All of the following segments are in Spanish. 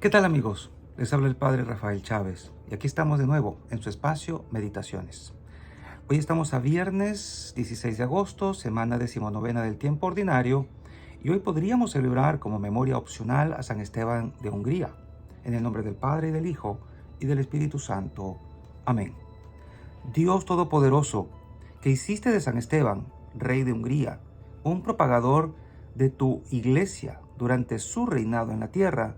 ¿Qué tal, amigos? Les habla el Padre Rafael Chávez y aquí estamos de nuevo en su espacio Meditaciones. Hoy estamos a viernes 16 de agosto, semana 19ª del tiempo ordinario, y hoy podríamos celebrar como memoria opcional a San Esteban de Hungría, en el nombre del Padre y del Hijo y del Espíritu Santo. Amén. Dios Todopoderoso, que hiciste de San Esteban, rey de Hungría, un propagador de tu iglesia durante su reinado en la tierra,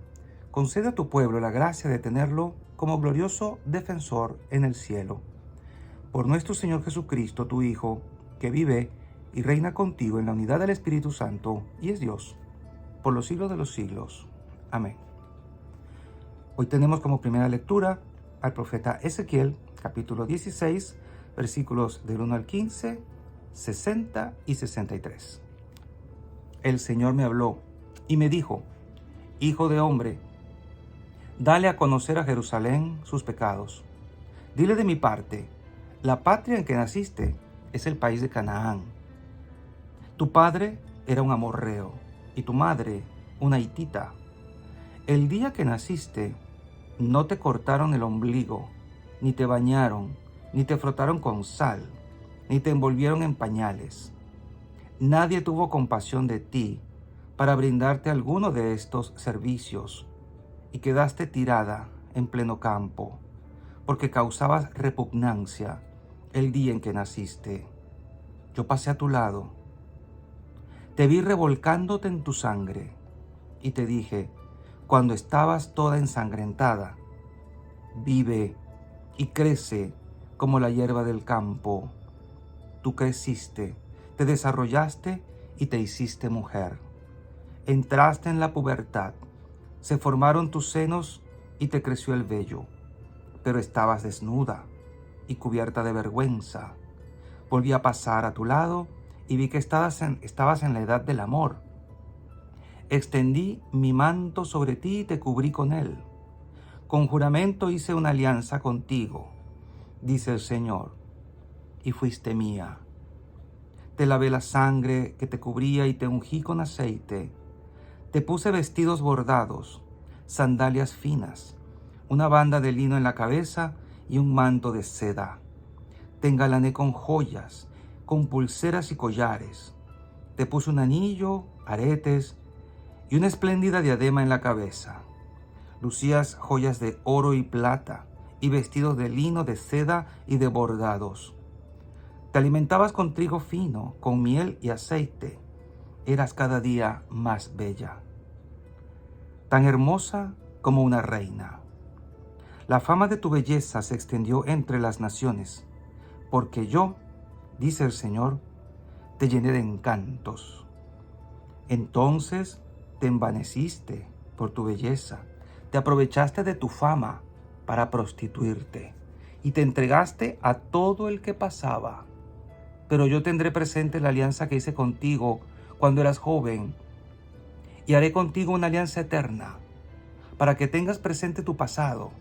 concede a tu pueblo la gracia de tenerlo como glorioso defensor en el cielo. Por nuestro Señor Jesucristo, tu Hijo, que vive y reina contigo en la unidad del Espíritu Santo y es Dios, por los siglos de los siglos. Amén. Hoy tenemos como primera lectura al profeta Ezequiel, capítulo 16, versículos del 1 al 15, 60 y 63. El Señor me habló y me dijo: Hijo de hombre, dale a conocer a Jerusalén sus pecados. Dile de mi parte: la patria en que naciste es el país de Canaán. Tu padre era un amorreo y tu madre una hitita. El día que naciste, no te cortaron el ombligo, ni te bañaron, ni te frotaron con sal, ni te envolvieron en pañales. Nadie tuvo compasión de ti para brindarte alguno de estos servicios, y quedaste tirada en pleno campo, porque causabas repugnancia el día en que naciste. Yo pasé a tu lado, te vi revolcándote en tu sangre, y te dije, cuando estabas toda ensangrentada: vive y crece como la hierba del campo. Tú creciste, te desarrollaste y te hiciste mujer. Entraste en la pubertad, se formaron tus senos y te creció el vello, pero estabas desnuda y cubierta de vergüenza. Volví a pasar a tu lado y vi que estabas en la edad del amor. Extendí mi manto sobre ti y te cubrí con él. Con juramento hice una alianza contigo, dice el Señor, y fuiste mía. Te lavé la sangre que te cubría y te ungí con aceite. Te puse vestidos bordados, sandalias finas, una banda de lino en la cabeza y un manto de seda. Te engalané con joyas, con pulseras y collares. Te puse un anillo, aretes y una espléndida diadema en la cabeza. Lucías joyas de oro y plata y vestidos de lino, de seda y de bordados. Te alimentabas con trigo fino, con miel y aceite. Eras cada día más bella, tan hermosa como una reina. La fama de tu belleza se extendió entre las naciones, porque yo, dice el Señor, te llené de encantos. Entonces te envaneciste por tu belleza, te aprovechaste de tu fama para prostituirte y te entregaste a todo el que pasaba. Pero yo tendré presente la alianza que hice contigo cuando eras joven, y haré contigo una alianza eterna, para que tengas presente tu pasado,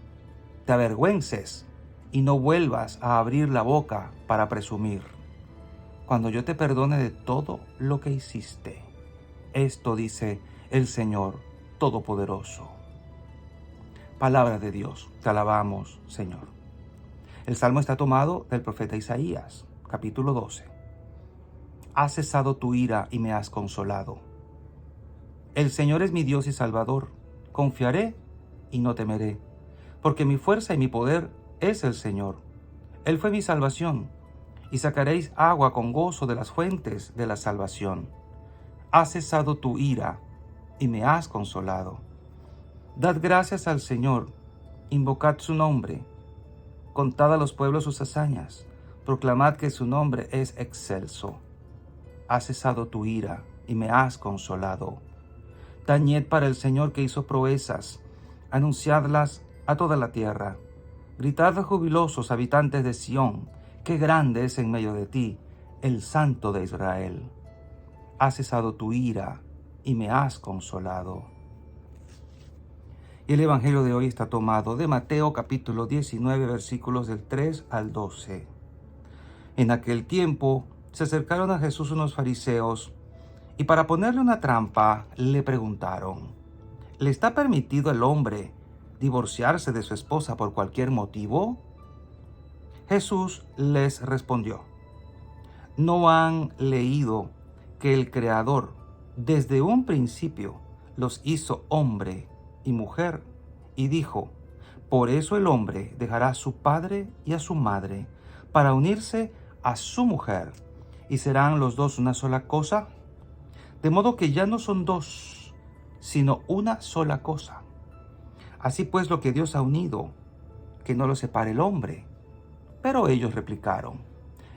te avergüences y no vuelvas a abrir la boca para presumir, cuando yo te perdone de todo lo que hiciste. Esto dice el Señor Todopoderoso. Palabra de Dios, te alabamos, Señor. El salmo está tomado del profeta Isaías, capítulo 12. Has cesado tu ira y me has consolado. El Señor es mi Dios y Salvador. Confiaré y no temeré, porque mi fuerza y mi poder es el Señor. Él fue mi salvación, y sacaréis agua con gozo de las fuentes de la salvación. Has cesado tu ira y me has consolado. Dad gracias al Señor, invocad su nombre, contad a los pueblos sus hazañas, proclamad que su nombre es excelso. Has cesado tu ira y me has consolado. Tañed para el Señor que hizo proezas, anunciadlas a toda la tierra. Gritad jubilosos, habitantes de Sión, qué grande es en medio de ti el Santo de Israel. Has cesado tu ira y me has consolado. Y el Evangelio de hoy está tomado de Mateo capítulo 19, versículos del 3 al 12. En aquel tiempo se acercaron a Jesús unos fariseos y para ponerle una trampa le preguntaron: ¿Le está permitido al hombre divorciarse de su esposa por cualquier motivo? Jesús les respondió: ¿No han leído que el Creador desde un principio los hizo hombre y mujer? Y dijo: por eso el hombre dejará a su padre y a su madre para unirse a su mujer, y serán los dos una sola cosa. De modo que ya no son dos, sino una sola cosa. Así pues, lo que Dios ha unido, que no lo separe el hombre. Pero ellos replicaron: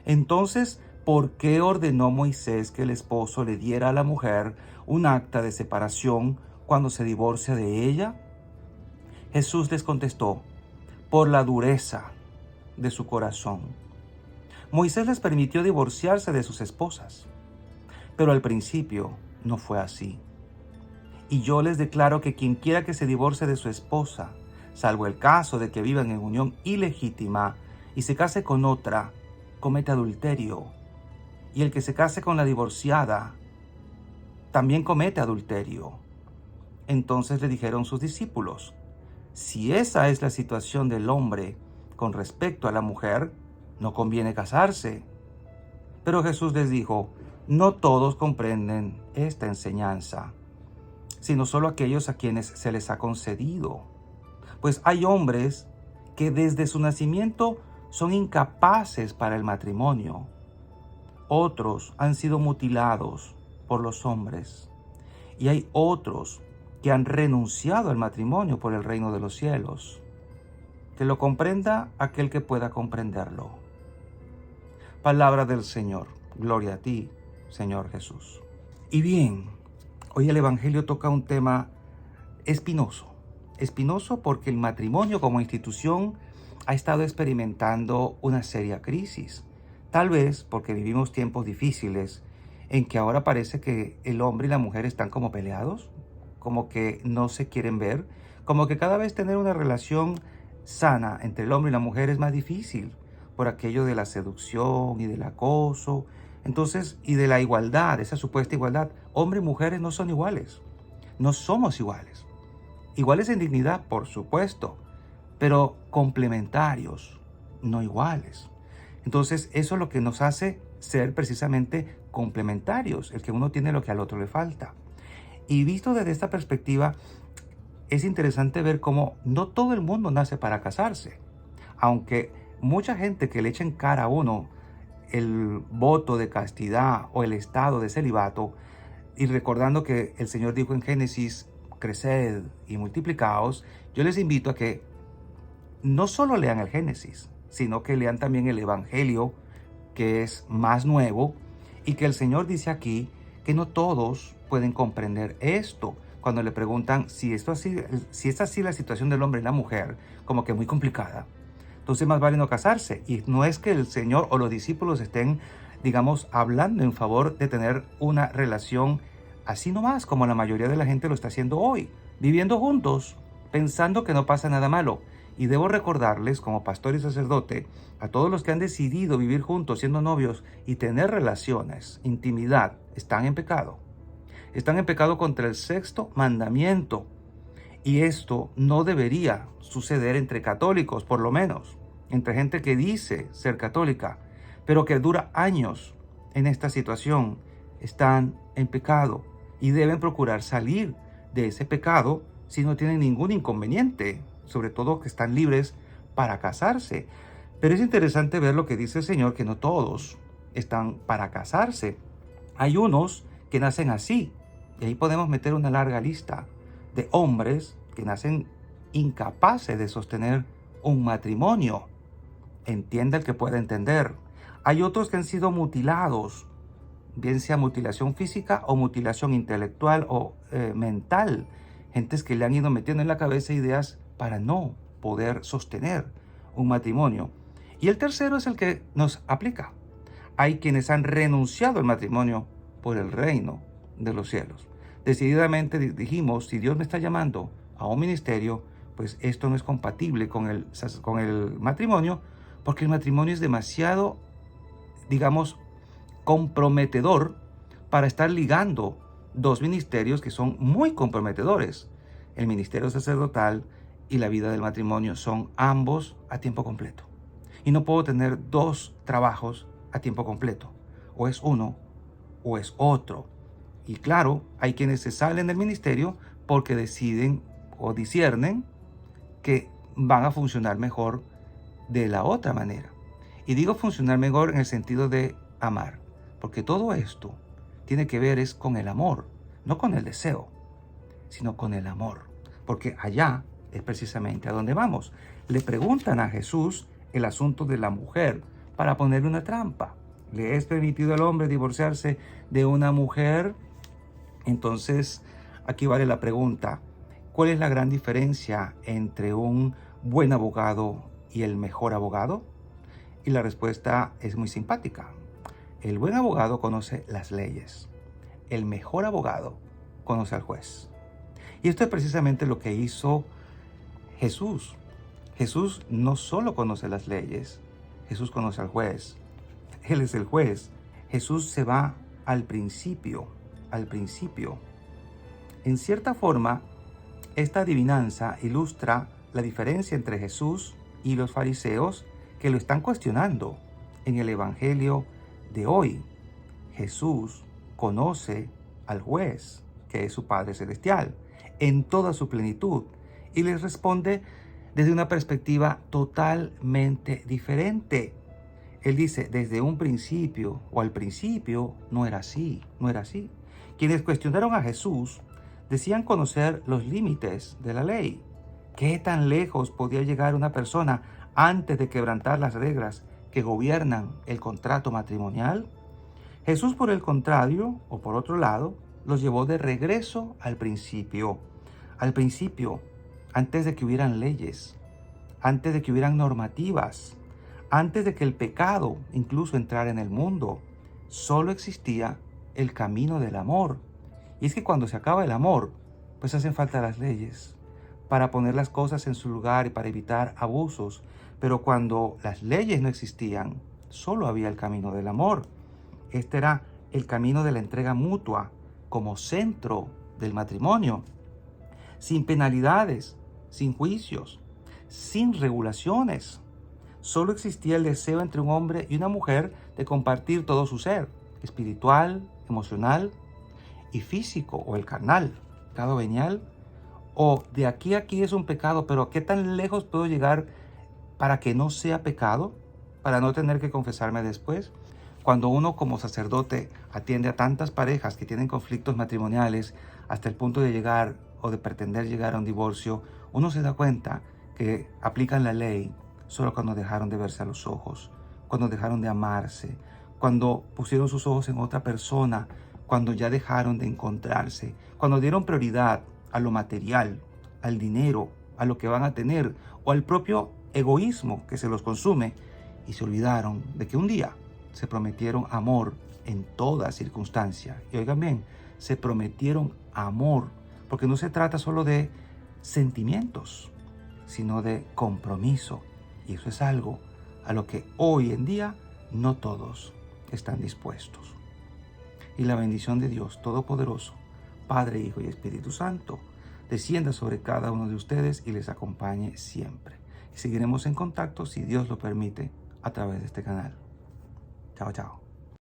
entonces, ¿por qué ordenó Moisés que el esposo le diera a la mujer un acta de separación cuando se divorcia de ella? Jesús les contestó: por la dureza de su corazón. Moisés les permitió divorciarse de sus esposas, pero al principio no fue así. Y yo les declaro que quien quiera que se divorcie de su esposa, salvo el caso de que vivan en unión ilegítima y se case con otra, comete adulterio. Y el que se case con la divorciada también comete adulterio. Entonces le dijeron sus discípulos: si esa es la situación del hombre con respecto a la mujer, no conviene casarse. Pero Jesús les dijo: no todos comprenden esta enseñanza, sino solo aquellos a quienes se les ha concedido. Pues hay hombres que desde su nacimiento son incapaces para el matrimonio. Otros han sido mutilados por los hombres. Y hay otros que han renunciado al matrimonio por el reino de los cielos. Que lo comprenda aquel que pueda comprenderlo. Palabra del Señor. Gloria a ti, Señor Jesús. Y bien, hoy el Evangelio toca un tema espinoso. Espinoso porque el matrimonio como institución ha estado experimentando una seria crisis. Tal vez porque vivimos tiempos difíciles en que ahora parece que el hombre y la mujer están como peleados, como que no se quieren ver, como que cada vez tener una relación sana entre el hombre y la mujer es más difícil por aquello de la seducción y del acoso, entonces, y de la igualdad, esa supuesta igualdad. Hombres y mujeres no son iguales, no somos iguales. Iguales en dignidad, por supuesto, pero complementarios, no iguales. Entonces, eso es lo que nos hace ser precisamente complementarios, el que uno tiene lo que al otro le falta. Y visto desde esta perspectiva, es interesante ver cómo no todo el mundo nace para casarse. Aunque mucha gente que le echa en cara a uno el voto de castidad o el estado de celibato, y recordando que el Señor dijo en Génesis: creced y multiplicaos, yo les invito a que no solo lean el Génesis, sino que lean también el Evangelio, que es más nuevo, y que el Señor dice aquí que no todos pueden comprender esto. Cuando le preguntan si es así la situación del hombre y la mujer, como que muy complicada, entonces más vale no casarse. Y no es que el Señor o los discípulos estén, digamos, hablando en favor de tener una relación así nomás, como la mayoría de la gente lo está haciendo hoy, viviendo juntos, pensando que no pasa nada malo. Y debo recordarles, como pastor y sacerdote, a todos los que han decidido vivir juntos siendo novios y tener relaciones, intimidad, están en pecado. Están en pecado contra el sexto mandamiento. Y esto no debería suceder entre católicos, por lo menos, entre gente que dice ser católica, pero que dura años en esta situación. Están en pecado y deben procurar salir de ese pecado si no tienen ningún inconveniente, sobre todo que están libres para casarse. Pero es interesante ver lo que dice el Señor, que no todos están para casarse. Hay unos que nacen así, y ahí podemos meter una larga lista de hombres que nacen incapaces de sostener un matrimonio. Entienda el que pueda entender. Hay otros que han sido mutilados, bien sea mutilación física o mutilación intelectual o mental. Gentes que le han ido metiendo en la cabeza ideas para no poder sostener un matrimonio. Y el tercero es el que nos aplica. Hay quienes han renunciado al matrimonio por el reino de los cielos. Decididamente dijimos: si Dios me está llamando a un ministerio, pues esto no es compatible con el matrimonio, porque el matrimonio es demasiado, digamos, comprometedor para estar ligando dos ministerios que son muy comprometedores. El ministerio sacerdotal y la vida del matrimonio son ambos a tiempo completo. Y no puedo tener dos trabajos a tiempo completo. O es uno o es otro. Y claro, hay quienes se salen del ministerio porque deciden o disciernen que van a funcionar mejor de la otra manera. Y digo funcionar mejor en el sentido de amar, porque todo esto tiene que ver es con el amor, no con el deseo, sino con el amor, porque allá es precisamente a donde vamos. Le preguntan a Jesús el asunto de la mujer para ponerle una trampa. ¿Le es permitido al hombre divorciarse de una mujer? Entonces, aquí vale la pregunta, ¿cuál es la gran diferencia entre un buen abogado y el mejor abogado? Y la respuesta es muy simpática. El buen abogado conoce las leyes. El mejor abogado conoce al juez. Y esto es precisamente lo que hizo Jesús. Jesús no solo conoce las leyes, Jesús conoce al juez. Él es el juez. Jesús se va al principio. En cierta forma, esta adivinanza ilustra la diferencia entre Jesús y los fariseos que lo están cuestionando en el Evangelio de hoy. Jesús conoce al juez, que es su Padre Celestial, en toda su plenitud, y les responde desde una perspectiva totalmente diferente. Él dice, desde un principio o al principio no era así. Quienes cuestionaron a Jesús decían conocer los límites de la ley. ¿Qué tan lejos podía llegar una persona antes de quebrantar las reglas que gobiernan el contrato matrimonial? Jesús, por el contrario, o por otro lado, los llevó de regreso al principio, antes de que hubieran leyes, antes de que hubieran normativas, antes de que el pecado incluso entrara en el mundo. Solo existía el camino del amor. Y es que cuando se acaba el amor, pues hacen falta las leyes para poner las cosas en su lugar y para evitar abusos. Pero cuando las leyes no existían, solo había el camino del amor. Este era el camino de la entrega mutua como centro del matrimonio, sin penalidades, sin juicios, sin regulaciones. Solo existía el deseo entre un hombre y una mujer de compartir todo su ser, espiritual, emocional y físico, o el carnal, pecado venial, o de aquí a aquí es un pecado, pero ¿qué tan lejos puedo llegar para que no sea pecado? Para no tener que confesarme después. Cuando uno como sacerdote atiende a tantas parejas que tienen conflictos matrimoniales hasta el punto de llegar o de pretender llegar a un divorcio, uno se da cuenta que aplican la ley solo cuando dejaron de verse a los ojos, cuando dejaron de amarse, cuando pusieron sus ojos en otra persona, cuando ya dejaron de encontrarse, cuando dieron prioridad a lo material, al dinero, a lo que van a tener o al propio egoísmo que se los consume, y se olvidaron de que un día se prometieron amor en toda circunstancia. Y oigan bien, se prometieron amor, porque no se trata solo de sentimientos, sino de compromiso. Y eso es algo a lo que hoy en día no todos están dispuestos. Y la bendición de Dios Todopoderoso, Padre, Hijo y Espíritu Santo, descienda sobre cada uno de ustedes y les acompañe siempre. Y seguiremos en contacto, si Dios lo permite, a través de este canal. Chao, chao.